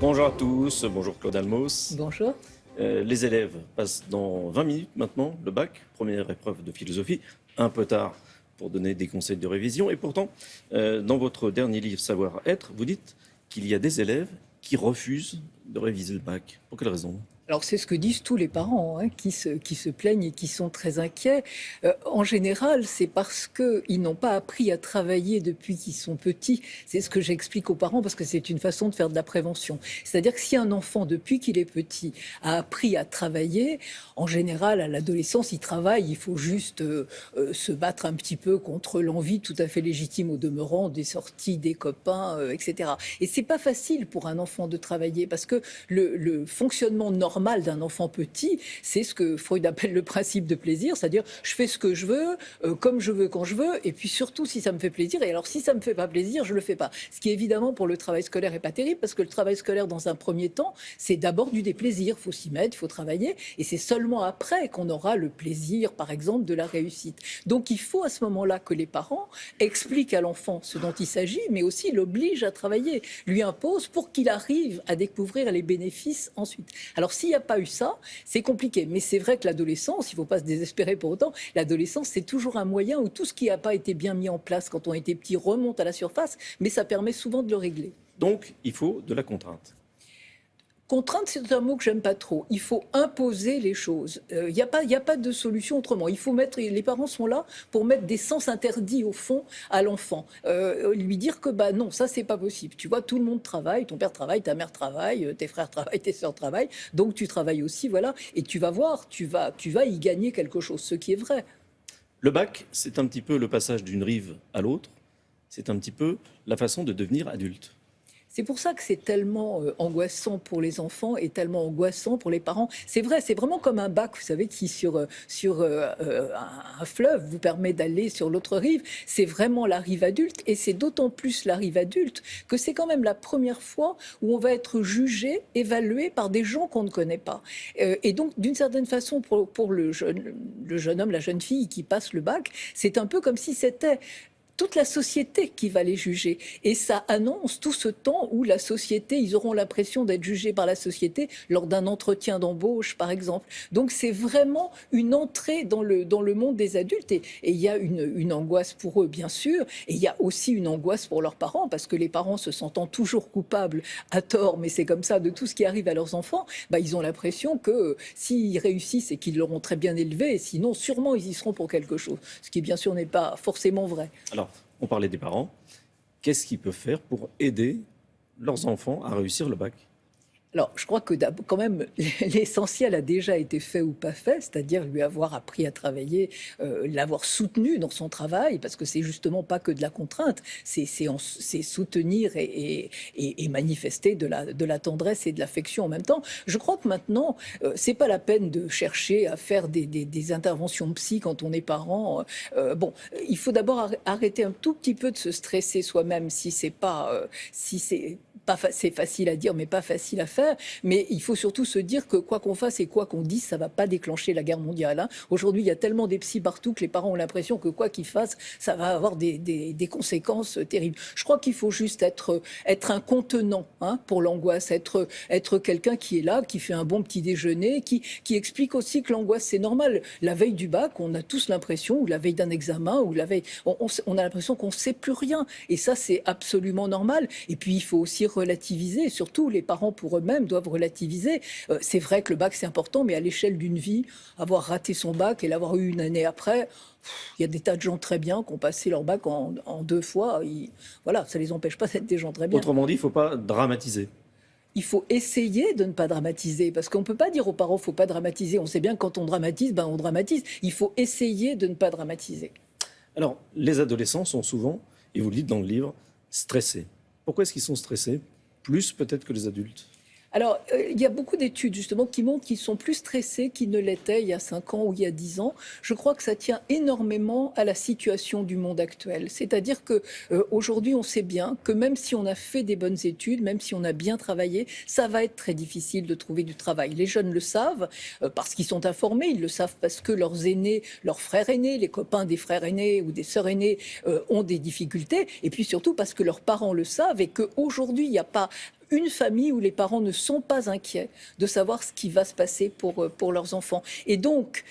Bonjour à tous, bonjour Claude Almos. Bonjour. Les élèves passent dans 20 minutes maintenant le bac, première épreuve de philosophie, un peu tard pour donner des conseils de révision. Et pourtant, dans votre dernier livre Savoir-être, vous dites qu'il y a des élèves qui refusent de réviser le bac. Pour quelle raison ? Alors c'est ce que disent tous les parents qui se plaignent et qui sont très inquiets. En général, c'est parce qu'ils n'ont pas appris à travailler depuis qu'ils sont petits. C'est ce que j'explique aux parents parce que c'est une façon de faire de la prévention. C'est-à-dire que si un enfant, depuis qu'il est petit, a appris à travailler, en général, à l'adolescence, il travaille. Il faut juste se battre un petit peu contre l'envie tout à fait légitime au demeurant des sorties, des copains, etc. Et c'est pas facile pour un enfant de travailler parce que le fonctionnement normal d'un enfant petit, c'est ce que Freud appelle le principe de plaisir, c'est-à-dire je fais ce que je veux, comme je veux, quand je veux, et puis surtout si ça me fait plaisir, et alors si ça me fait pas plaisir, je le fais pas. Ce qui évidemment pour le travail scolaire est pas terrible, parce que le travail scolaire dans un premier temps, c'est d'abord du déplaisir, il faut s'y mettre, il faut travailler, et c'est seulement après qu'on aura le plaisir, par exemple, de la réussite. Donc il faut à ce moment-là que les parents expliquent à l'enfant ce dont il s'agit, mais aussi l'obligent à travailler, lui imposent pour qu'il arrive à découvrir les bénéfices ensuite. Alors s'il n'y a pas eu ça, c'est compliqué. Mais c'est vrai que l'adolescence, il ne faut pas se désespérer pour autant, l'adolescence, c'est toujours un moyen où tout ce qui n'a pas été bien mis en place quand on était petit remonte à la surface, mais ça permet souvent de le régler. Donc, il faut de la contrainte. Contrainte, c'est un mot que j'aime pas trop. Il faut imposer les choses. Il n'y a pas de solution autrement. Il faut mettre, les parents sont là pour mettre des sens interdits au fond à l'enfant. Lui dire que bah non, ça c'est pas possible. Tu vois, tout le monde travaille, ton père travaille, ta mère travaille, tes frères travaillent, tes sœurs travaillent, donc tu travailles aussi, voilà. Et tu vas voir, tu vas y gagner quelque chose, ce qui est vrai. Le bac, c'est un petit peu le passage d'une rive à l'autre. C'est un petit peu la façon de devenir adulte. C'est pour ça que c'est tellement angoissant pour les enfants et tellement angoissant pour les parents. C'est vrai, c'est vraiment comme un bac, vous savez, qui sur un fleuve vous permet d'aller sur l'autre rive. C'est vraiment la rive adulte et c'est d'autant plus la rive adulte que c'est quand même la première fois où on va être jugé, évalué par des gens qu'on ne connaît pas. Et donc, d'une certaine façon, pour le jeune homme, la jeune fille qui passe le bac, c'est un peu comme si c'était toute la société qui va les juger. Et ça annonce tout ce temps où la société, ils auront l'impression d'être jugés par la société lors d'un entretien d'embauche, par exemple. Donc c'est vraiment une entrée dans le monde des adultes. Et il y a une angoisse pour eux, bien sûr. Et il y a aussi une angoisse pour leurs parents, parce que les parents se sentant toujours coupables, à tort, mais c'est comme ça, de tout ce qui arrive à leurs enfants, bah, ils ont l'impression que s'ils réussissent et qu'ils l'auront très bien élevé, sinon sûrement ils y seront pour quelque chose. Ce qui, bien sûr, n'est pas forcément vrai. Alors, on parlait des parents. Qu'est-ce qu'ils peuvent faire pour aider leurs enfants à réussir le bac ? Alors, je crois que quand même, l'essentiel a déjà été fait ou pas fait, c'est-à-dire lui avoir appris à travailler, l'avoir soutenu dans son travail, parce que c'est justement pas que de la contrainte, c'est soutenir et manifester de la tendresse et de l'affection en même temps. Je crois que maintenant, c'est pas la peine de chercher à faire des interventions psy quand on est parent. Bon, il faut d'abord arrêter un tout petit peu de se stresser soi-même si c'est facile à dire, mais pas facile à faire. Mais il faut surtout se dire que quoi qu'on fasse et quoi qu'on dise, ça va pas déclencher la guerre mondiale. Aujourd'hui, il y a tellement des psys partout que les parents ont l'impression que quoi qu'ils fassent, ça va avoir des conséquences terribles. Je crois qu'il faut juste être un contenant pour l'angoisse, être quelqu'un qui est là, qui fait un bon petit déjeuner, qui explique aussi que l'angoisse, c'est normal. La veille du bac, on a tous l'impression, ou la veille d'un examen, ou la veille, on a l'impression qu'on sait plus rien. Et ça, c'est absolument normal. Et puis, il faut aussi relativiser. Surtout, les parents pour eux-mêmes doivent relativiser. C'est vrai que le bac, c'est important, mais à l'échelle d'une vie, avoir raté son bac et l'avoir eu une année après, il y a des tas de gens très bien qui ont passé leur bac en 2 fois. Voilà, ça ne les empêche pas d'être des gens très bien. Autrement dit, il ne faut pas dramatiser. Il faut essayer de ne pas dramatiser, parce qu'on ne peut pas dire aux parents, il ne faut pas dramatiser. On sait bien que quand on dramatise, on dramatise. Il faut essayer de ne pas dramatiser. Alors, les adolescents sont souvent, et vous le dites dans le livre, stressés. Pourquoi est-ce qu'ils sont stressés ? Plus peut-être que les adultes. Alors, il y a beaucoup d'études justement qui montrent qu'ils sont plus stressés qu'ils ne l'étaient il y a 5 ans ou il y a 10 ans. Je crois que ça tient énormément à la situation du monde actuel. C'est-à-dire que aujourd'hui, on sait bien que même si on a fait des bonnes études, même si on a bien travaillé, ça va être très difficile de trouver du travail. Les jeunes le savent parce qu'ils sont informés, ils le savent parce que leurs aînés, leurs frères aînés, les copains des frères aînés ou des sœurs aînées ont des difficultés. Et puis surtout parce que leurs parents le savent et qu'aujourd'hui, il n'y a pas une famille où les parents ne sont pas inquiets de savoir ce qui va se passer pour leurs enfants. Et donc,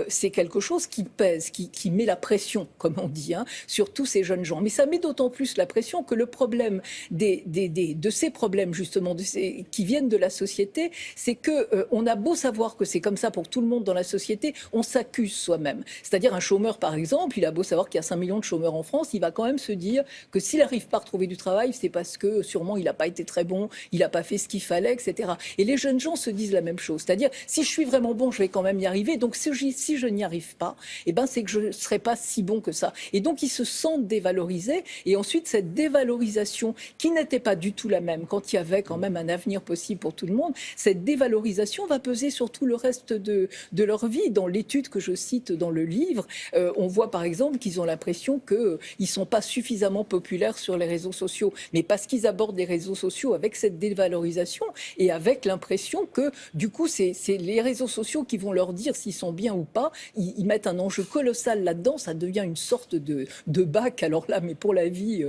c'est quelque chose qui pèse, qui met la pression, comme on dit, hein, sur tous ces jeunes gens. Mais ça met d'autant plus la pression que le problème de ces problèmes, justement, qui viennent de la société, c'est qu'on a beau savoir que c'est comme ça pour tout le monde dans la société, on s'accuse soi-même. C'est-à-dire un chômeur, par exemple, il a beau savoir qu'il y a 5 millions de chômeurs en France, il va quand même se dire que s'il n'arrive pas à retrouver du travail, c'est parce que sûrement il n'a pas été très bon, il n'a pas fait ce qu'il fallait, etc. Et les jeunes gens se disent la même chose. C'est-à-dire, si je suis vraiment bon, je vais quand même y arriver. Donc si je n'y arrive pas, eh ben, c'est que je ne serai pas si bon que ça. Et donc ils se sentent dévalorisés. Et ensuite, cette dévalorisation, qui n'était pas du tout la même quand il y avait quand même un avenir possible pour tout le monde, cette dévalorisation va peser sur tout le reste de leur vie. Dans l'étude que je cite dans le livre, on voit par exemple qu'ils ont l'impression qu'ils ne sont pas suffisamment populaires sur les réseaux sociaux. Mais parce qu'ils abordent les réseaux sociaux avec cette dévalorisation et avec l'impression que, du coup, c'est les réseaux sociaux qui vont leur dire s'ils sont bien ou pas. Ils mettent un enjeu colossal là-dedans. Ça devient une sorte de bac, alors là, mais pour la vie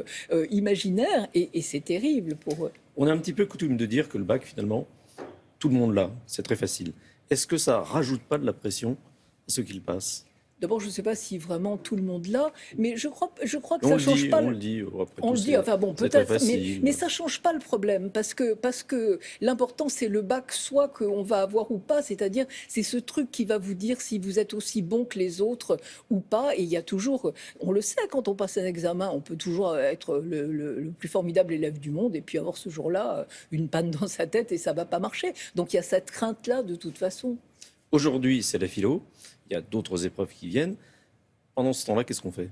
imaginaire. Et c'est terrible pour eux. On a un petit peu coutume de dire que le bac, finalement, tout le monde l'a. C'est très facile. Est-ce que ça rajoute pas de la pression à ceux qui le passent? D'abord, je ne sais pas si vraiment tout le monde l'a, mais je crois que On ça le change dit, pas. on le dit. Après On tout, le dit, enfin bon, c'est très peut-être, facile. mais ça ne change pas le problème, parce que l'important, c'est le bac, soit qu'on va avoir ou pas, c'est-à-dire, c'est ce truc qui va vous dire si vous êtes aussi bon que les autres ou pas, et il y a toujours, on le sait, quand on passe un examen, on peut toujours être le plus formidable élève du monde, et puis avoir ce jour-là une panne dans sa tête, et ça ne va pas marcher. Donc il y a cette crainte-là, de toute façon. Aujourd'hui, c'est la philo, il y a d'autres épreuves qui viennent. Pendant ce temps-là, qu'est-ce qu'on fait?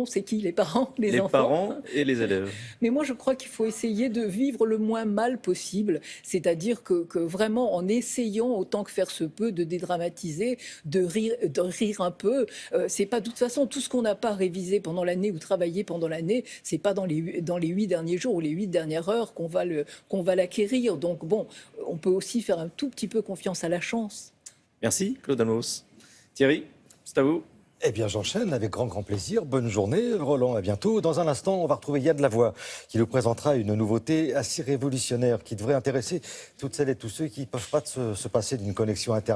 C'est qui? Les parents, les enfants? Les parents et les élèves. Mais moi, je crois qu'il faut essayer de vivre le moins mal possible. C'est-à-dire que vraiment, en essayant autant que faire se peut de dédramatiser, de rire un peu. C'est pas de toute façon tout ce qu'on n'a pas révisé pendant l'année ou travaillé pendant l'année. C'est pas dans les 8 derniers jours ou les 8 dernières heures qu'on va l'acquérir. Donc bon, on peut aussi faire un tout petit peu confiance à la chance. Merci, Claude Amos. Thierry, c'est à vous. Eh bien, j'enchaîne avec grand plaisir. Bonne journée, Roland, à bientôt. Dans un instant, on va retrouver Yann Lavoie, qui nous présentera une nouveauté assez révolutionnaire qui devrait intéresser toutes celles et tous ceux qui ne peuvent pas se passer d'une connexion Internet.